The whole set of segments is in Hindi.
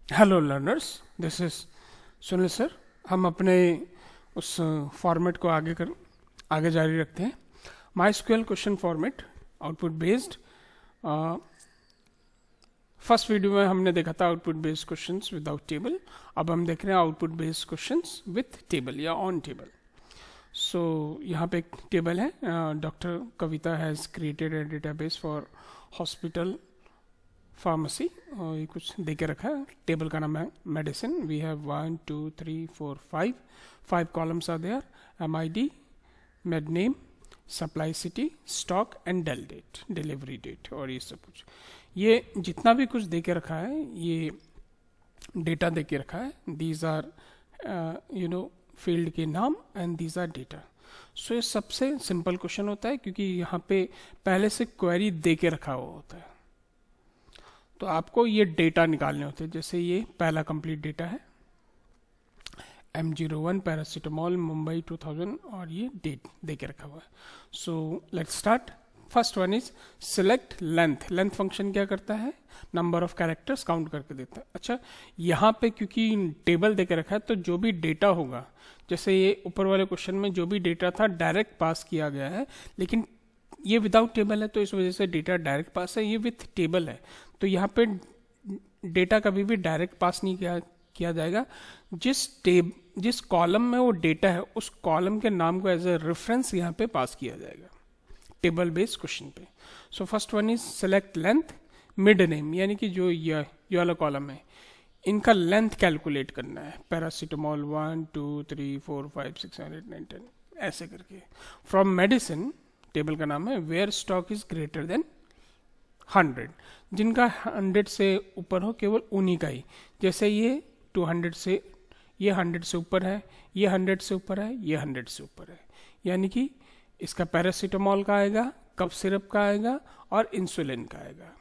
Hello learners, this is Sunil sir. हम अपने उस फॉर्मेट को आगे जारी रखते हैं। MySQL question format, output based. First video में हमने देखा था output based questions without table. अब हम देख रहे हैं output based questions with table या ऑन टेबल। सो यहाँ पे एक टेबल है। Doctor Kavita has created a database for hospital pharmacy, और ये कुछ दे के रखा है। टेबल का नाम है medicine. We have 1 2 3 4 5 columns are there. MID, med name, supply city, stock and डेल डेट, डिलीवरी डेट, और ये सब कुछ। ये जितना भी कुछ दे के रखा है ये डेटा दे के रखा है। दीज आर फील्ड के नाम एंड दीज आर डेटा। सो ये सबसे सिंपल क्वेश्चन होता है क्योंकि यहाँ पे पहले से क्वेरी दे के रखा हुआ होता है, तो आपको ये डेटा निकालने होते हैं। जैसे ये पहला कंप्लीट डेटा है, M01 पैरासीटामोल मुंबई 2000, और ये डेट दे के रखा हुआ है। So let's start. First one is select length. Length function क्या करता है? नंबर ऑफ कैरेक्टर्स काउंट करके देता है। अच्छा, यहाँ पे क्योंकि टेबल दे के रखा है तो जो भी डेटा होगा, जैसे ये ऊपर वाले क्वेश्चन में जो भी डेटा था डायरेक्ट पास किया गया है, लेकिन ये विदाउट टेबल है तो इस वजह से डेटा डायरेक्ट पास है। ये विथ टेबल है तो यहाँ पे डेटा कभी भी डायरेक्ट पास नहीं किया जाएगा। जिस कॉलम में वो डेटा है उस कॉलम के नाम को एज ए रेफरेंस यहाँ पे पास किया जाएगा टेबल बेस्ड क्वेश्चन पे। So first one is select length. Mid name यानी कि जो ये वाला कॉलम है, इनका लेंथ कैलकुलेट करना है। पैरासीटामोल 1 2 3 4 5 6 7 8 9 10 ऐसे करके। फ्रॉम मेडिसिन, टेबल का नाम है, where stock is greater than 100। जिनका 100 से ऊपर हो केवल उन्हीं का ही। जैसे ये 200 से, ये 100 से ऊपर है, ये 100 से ऊपर है, ये 100 से ऊपर है, यानी कि इसका पैरासीटामोल का आएगा, कफ सिरप का आएगा और इंसुलिन का आएगा।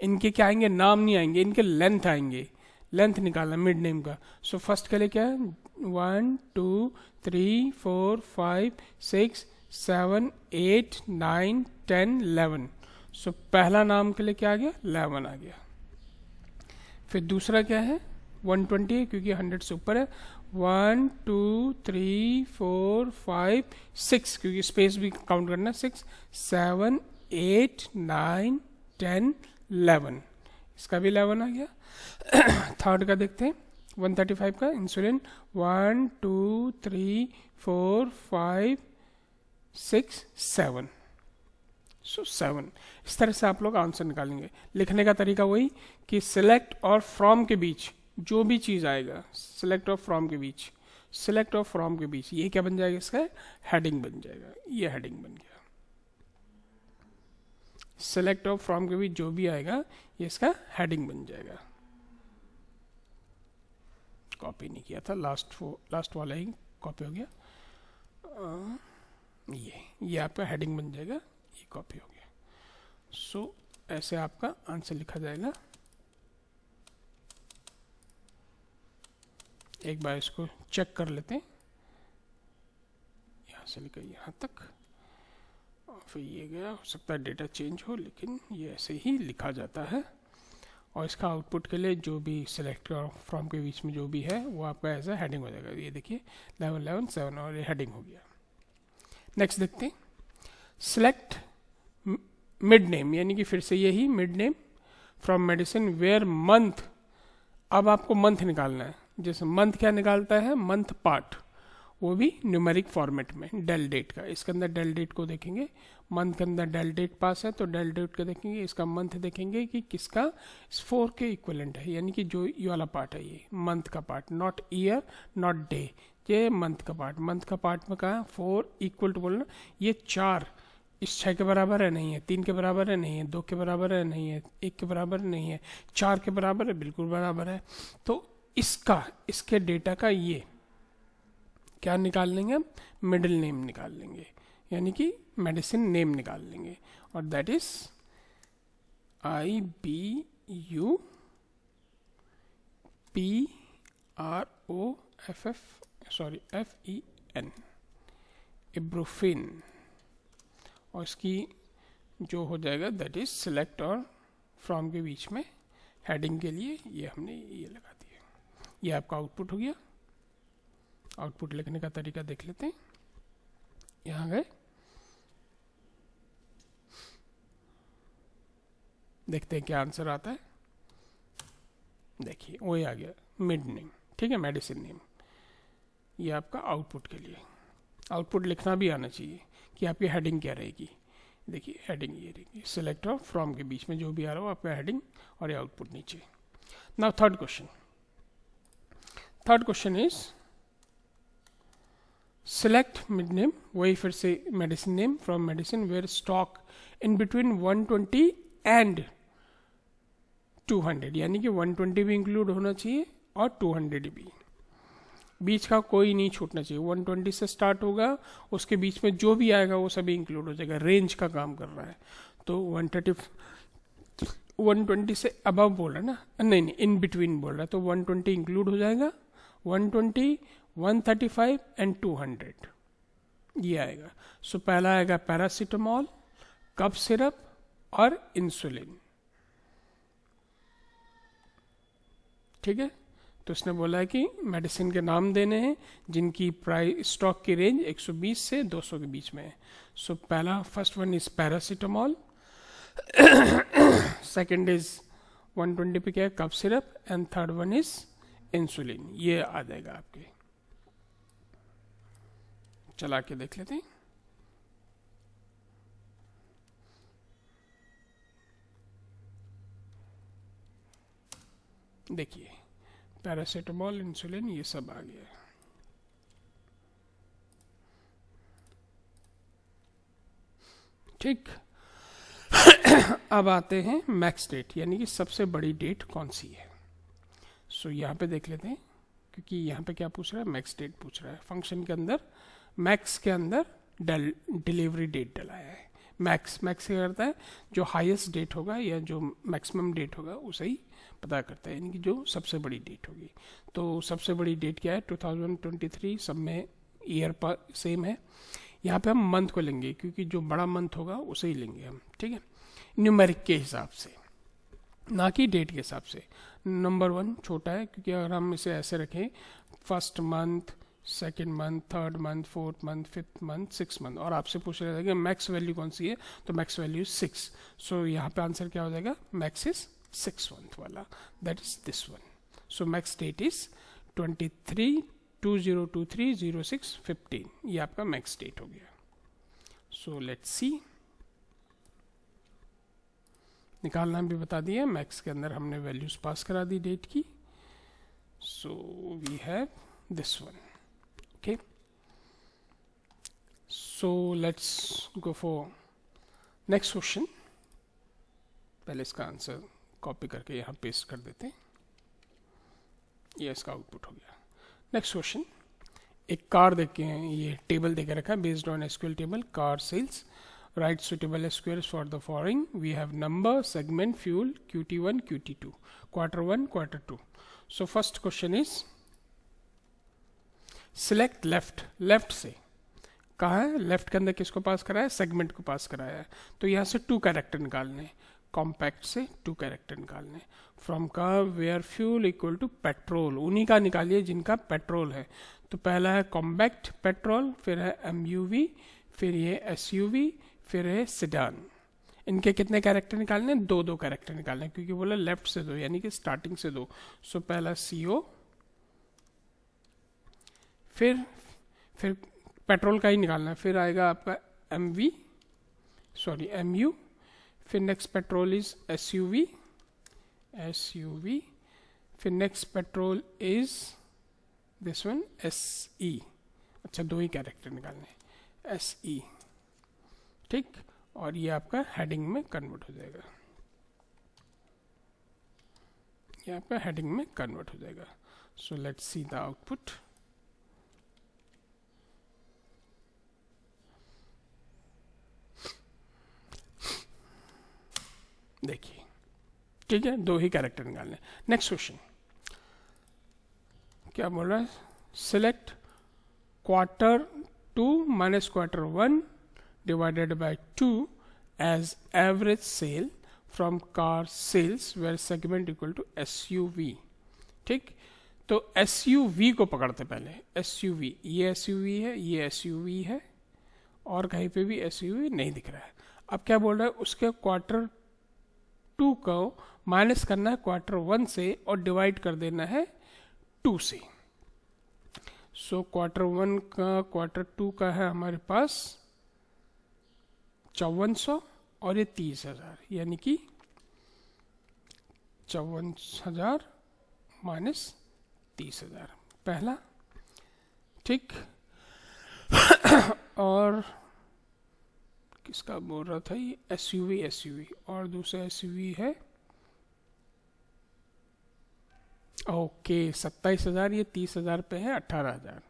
इनके क्या आएंगे? नाम नहीं आएंगे, इनके लेंथ आएंगे। लेंथ निकालना मिड नेम का। सो फर्स्ट के लिए क्या है? 1 2 3 4 5 6 7 8 9 10 11। सो पहला नाम के लिए क्या आ गया? 11 आ गया। फिर दूसरा क्या है? 120 है क्योंकि 100 से ऊपर है। 1 2 3 4 5 6 क्योंकि स्पेस भी काउंट करना है। 6 7 8 9 10 11, इसका भी 11 आ गया। थर्ड का देखते हैं, 135 का इंसुलिन। 1 2 3 4 5 6 7। सो 7। इस तरह से आप लोग आंसर निकालेंगे। लिखने का तरीका वही कि सिलेक्ट और फ्रॉम के बीच जो भी चीज़ आएगा, सिलेक्ट और फ्रॉम के बीच, सिलेक्ट और फ्रॉम के बीच, ये क्या बन जाएगा? इसका हेडिंग बन जाएगा। ये हेडिंग बन गया। सिलेक्ट और फ्रॉम के बीच जो भी आएगा ये इसका हेडिंग बन जाएगा। कॉपी नहीं किया था, लास्ट वाला ही कॉपी हो गया। ये आपका हेडिंग बन जाएगा, ये कॉपी हो गया। सो ऐसे आपका आंसर लिखा जाएगा। एक बार इसको चेक कर लेते हैं, यहाँ से लेकर यहाँ तक, और फिर ये गया। हो सकता है डेटा चेंज हो, लेकिन ये ऐसे ही लिखा जाता है। और इसका आउटपुट के लिए जो भी सिलेक्ट फ्रॉम के बीच में जो भी है वो आपका ऐसा हेडिंग हो जाएगा। ये देखिए 11 11 7 और ये हेडिंग हो गया। नेक्स्ट देखते हैं, सिलेक्ट मिड नेम, यानी कि फिर से यही mid name from medicine, where month. अब आपको मंथ निकालना है। जैसे मंथ क्या निकालता है? मंथ पार्ट, वो भी न्यूमेरिक फॉर्मेट में, डेल डेट का। इसके अंदर डेल डेट को देखेंगे, मंथ के अंदर डेल डेट पास है तो डेल डेट को देखेंगे। इसका मंथ देखेंगे कि किसका 4 के इक्विवेलेंट है, यानी कि जो ये वाला पार्ट है, ये मंथ का part, not year not day, ये मंथ का पार्ट। मंथ का पार्ट में कहा 4 इक्वल टू बोलना, ये 4 इस 6 के बराबर है नहीं है, 3 के बराबर है नहीं है, 2 के बराबर है नहीं है, 1 के बराबर नहीं है, 4 के बराबर है, बिल्कुल बराबर है। तो इसके डेटा का ये क्या निकाल लेंगे हम? मिडिल नेम निकाल लेंगे, यानी कि मेडिसिन नेम निकाल लेंगे। और दैट इज IBUPROFEN, इब्रोफिन। और इसकी जो हो जाएगा दैट इज सिलेक्ट और फ्रॉम के बीच में हेडिंग के लिए ये हमने ये लगा दिया। ये आपका आउटपुट हो गया। आउटपुट लिखने का तरीका देख लेते हैं। यहाँ गए, देखते हैं क्या आंसर आता है। देखिए वही आ गया, मिड नेम, ठीक है, मेडिसिन नेम। ये आपका आउटपुट के लिए। आउटपुट लिखना भी आना चाहिए कि आपकी हेडिंग क्या रहेगी। देखिए हेडिंग ये रहेगी, सिलेक्ट और फ्रॉम के बीच में जो भी आ रहा हो आपका हेडिंग, और ये आउटपुट नीचे। Now third question. Third question is select mid name, वही फिर से medicine name, from medicine where stock in between 120 and 200, यानी कि 120 भी इंक्लूड होना चाहिए और 200 भी, बीच का कोई नहीं छूटना चाहिए। 120 से स्टार्ट होगा, उसके बीच में जो भी आएगा वो सभी इंक्लूड हो जाएगा। रेंज का काम कर रहा है, तो 120 से अबव बोल रहा है ना, नहीं इन बिटवीन बोल रहा है, तो 120 इंक्लूड हो जाएगा। 120, 135 एंड 200 ये आएगा। सो पहला आएगा पैरासीटामोल, कफ सिरप और इंसुलिन, ठीक है। तो उसने बोला है कि मेडिसिन के नाम देने हैं जिनकी प्राइस स्टॉक की रेंज 120 से 200 के बीच में है। सो पहला, first one is paracetamol, second is 120 पे क्या है, cough syrup, and third one is insulin. ये आ जाएगा आपके। चला के देख लेते हैं। देखिए पैरासीटामोल, इंसुलिन, ये सब आ गया है। ठीक। अब आते हैं मैक्स डेट, यानी कि सबसे बड़ी डेट कौन सी है। सो यहाँ पे देख लेते हैं, क्योंकि यहाँ पे क्या पूछ रहा है, मैक्स डेट पूछ रहा है। फंक्शन के अंदर मैक्स के अंदर डिलीवरी डेट डलाया है। मैक्स क्या करता है, जो हाईएस्ट डेट होगा या जो मैक्सिमम डेट होगा उसे ही पता करता है, यानी कि जो सबसे बड़ी डेट होगी। तो सबसे बड़ी डेट क्या है, 2023, सब में ईयर पर सेम है। यहाँ पे हम मंथ को लेंगे, क्योंकि जो बड़ा मंथ होगा उसे ही लेंगे हम, ठीक है, न्यूमेरिक के हिसाब से, ना कि डेट के हिसाब से। नंबर 1 छोटा है, क्योंकि अगर हम इसे ऐसे रखें, first month, second month, third month, fourth month, fifth month, six month, और आपसे पूछ रहा था कि मैक्स वैल्यू कौन सी है, तो मैक्स वैल्यू 6। सो यहाँ पे आंसर क्या हो जाएगा, मैक्स इज 6 मंथ वाला, that is this one. So max date is 23/2023/06/15, ये आपका मैक्स डेट हो गया। सो लेट्स सी, निकालना भी बता दिया, मैक्स के अंदर हमने वैल्यूज पास करा दी डेट की। So we have this one, okay. So let's go for next question. पहले इसका आंसर कॉपी करके यहाँ पेस्ट कर देते हैं, ये इसका आउटपुट हो गया। नेक्स्ट क्वेश्चन, एक कार देख के ये टेबल देके रखा है, based on SQL table, car sales, write suitable SQLs for the following, we have number, segment, fuel, QT1, QT2, Q1, Q2। So first question is select left, left से कहा है, लेफ्ट के अंदर किसको पास कराया है, सेगमेंट को पास कराया है। तो यहाँ से 2 कैरेक्टर निकालने, कॉम्पैक्ट से 2 कैरेक्टर निकालने। फ्रॉम का where fuel equal to petrol, उन्हीं का निकालिए जिनका पेट्रोल है। तो पहला है कॉम्पैक्ट पेट्रोल, फिर है MUV, फिर ये SUV, फिर है सेडान। इनके कितने कैरेक्टर निकालने, 2 कैरेक्टर निकालने, क्योंकि बोला लेफ्ट से 2, यानी कि स्टार्टिंग से 2। सो पहला CO, फिर पेट्रोल का ही निकालना है, फिर आएगा आपका MU, फिर नेक्स्ट पेट्रोल इज SUV, फिर next petrol is this one SE। अच्छा, 2 ही कैरेक्टर निकालने, SE, ठीक। और ये आपका हेडिंग में कन्वर्ट हो जाएगा, ये आपका हेडिंग में कन्वर्ट हो जाएगा। So let's see the output. देखिए, ठीक है, 2 ही कैरेक्टर निकालने। नेक्स्ट क्वेश्चन क्या बोल रहा है, select Q2 minus Q1 divided by 2 as average sale from car sales where segment equal to SUV, ठीक। तो SUV को पकड़ते पहले, SUV, ये SUV है, ये SUV है, और कहीं पे भी SUV नहीं दिख रहा है। अब क्या बोल रहा है, उसके Q2 को माइनस करना है Q1 से और डिवाइड कर देना है 2 से। सो Q1 का Q2 का है हमारे पास 5400 और ये 30,000, यानी कि 54,000 माइनस 30,000 पहला, ठीक। और किसका बोल रहा था ये, SUV, और दूसरा SUV है ओके 27,000, ये 30,000 पे है 18,000,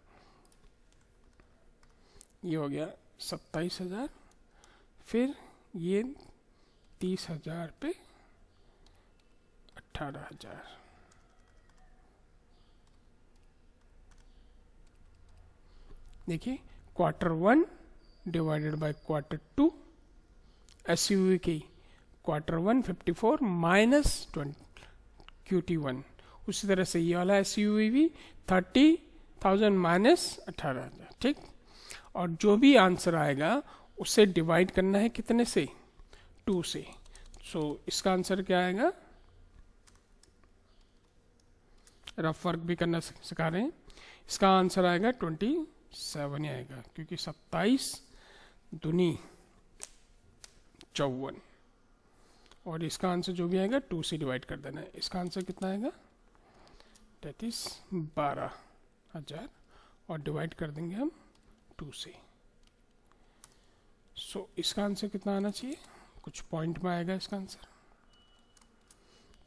ये हो गया 27,000, फिर ये 30,000 पे 18,000। देखिए Q1 divided by Q2, SUV की Q1 54 माइनस QT1, उसी तरह से ये वाला SUV भी 30,000 माइनस 18,000, ठीक। और जो भी आंसर आएगा उसे डिवाइड करना है कितने से, 2 से। सो इसका आंसर क्या आएगा, रफ वर्क भी करना सिखा रहे हैं, इसका आंसर आएगा 27 ही आएगा, क्योंकि 27 दूनी 54, और इसका आंसर जो भी आएगा 2 से डिवाइड कर देना है। इसका आंसर कितना आएगा, डेट इज 12,000, और डिवाइड कर देंगे हम 2 से। सो इसका आंसर कितना आना चाहिए, कुछ पॉइंट में आएगा इसका आंसर,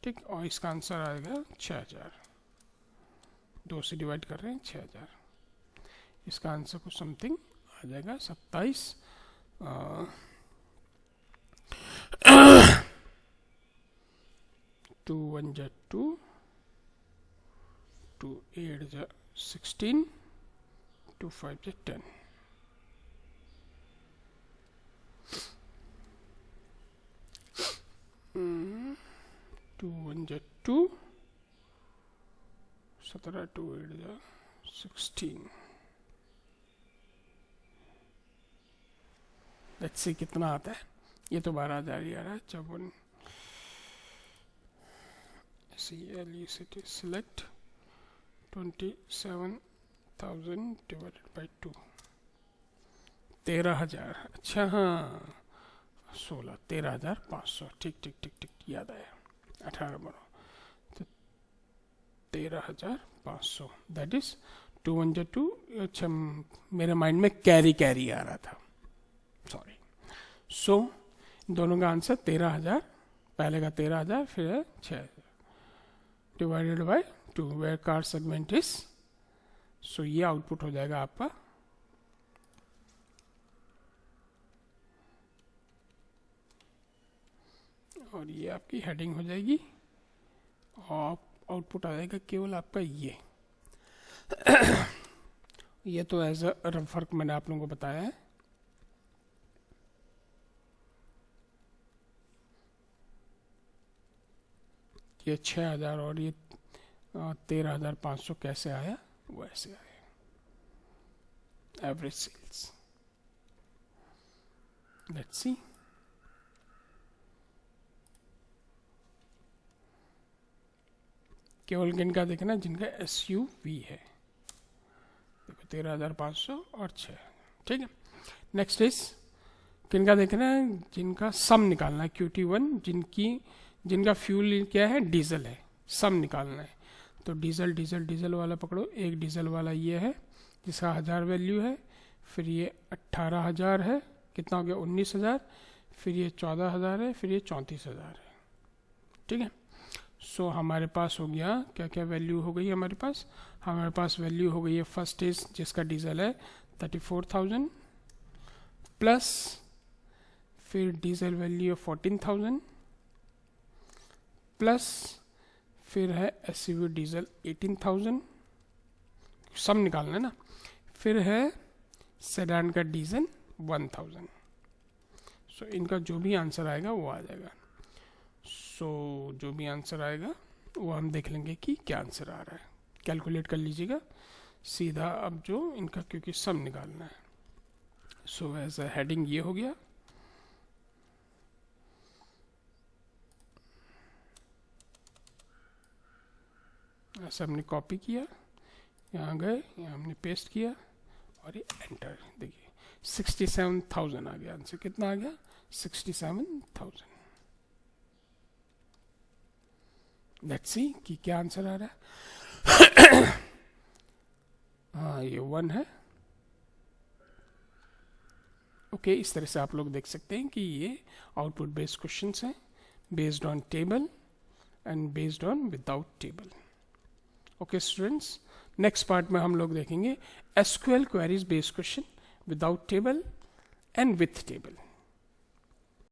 ठीक। और इसका आंसर आएगा 6,000, 2 से डिवाइड कर रहे हैं 6,000, इसका आंसर कुछ समथिंग आ जाएगा 27 2 1 जा 2 2 8 जा 16 2 5 जा 10। टू 1 जा 2 17 2 8 जा 16। लेट्स सी कितना आता है, ये तो 12,000 ही आ रहा है। 54 select 27,000 डिवाइडेड बाई 2, 13,000, अच्छा हाँ 16, 13,500, ठीक याद आया, 18 बनो तो 13,500, दैट इज 2 1 जा 2। अच्छा मेरे माइंड में कैरी आ रहा था, सॉरी। सो दोनों का आंसर 13,000, पहले का 13,000 फिर है 6,000 divided by 2 where car segment is, so ये आउटपुट हो जाएगा आपका और ये आपकी हेडिंग हो जाएगी, और आउटपुट आ जाएगा केवल आपका ये। ये तो एज अ रफ वर्क मैंने आप लोगों को बताया है। ये 6,000 और ये 13,500 कैसे आया, वो ऐसे आया, एवरेज सेल्स। लेट्स सी, केवल किनका देखना, जिनका SUV है, देखो 13,500 और 6, ठीक है। नेक्स्ट इज किनका देखना है, जिनका सम निकालना है, QT1, जिनका फ्यूल क्या है, डीजल है, सम निकालना है। तो डीजल वाला पकड़ो, एक डीजल वाला ये है जिसका 1000 वैल्यू है, फिर ये 18,000 है, कितना हो गया 19,000, फिर ये 14,000 है, फिर ये 34,000 है, ठीक है। सो हमारे पास हो गया क्या क्या वैल्यू हो गई हमारे पास वैल्यू हो गई है, फर्स्ट इज जिसका डीजल है 34,000 प्लस फिर डीजल वैल्यू 14,000 प्लस फिर है SUV डीजल 18,000, सम निकालना है ना, फिर है सेडान का डीजल 1,000। सो इनका जो भी आंसर आएगा वो आ जाएगा। सो जो भी आंसर आएगा वो हम देख लेंगे कि क्या आंसर आ रहा है, कैलकुलेट कर लीजिएगा सीधा। अब जो इनका क्योंकि सम निकालना है, सो एज अ हेडिंग ये हो गया। ऐसा हमने कॉपी किया, यहाँ गए, यहाँ हमने पेस्ट किया और ये एंटर। देखिए 67,000 आ गया आंसर। कितना आ गया? 67,000। लेट्स सी कि क्या आंसर आ रहा है। हाँ, ये 1 है। ओके, इस तरह से आप लोग देख सकते हैं कि ये आउटपुट बेस्ड क्वेश्चंस हैं, based on table and based on without table. Okay students, next part में हम लोग देखेंगे SQL queries based question without table and with table.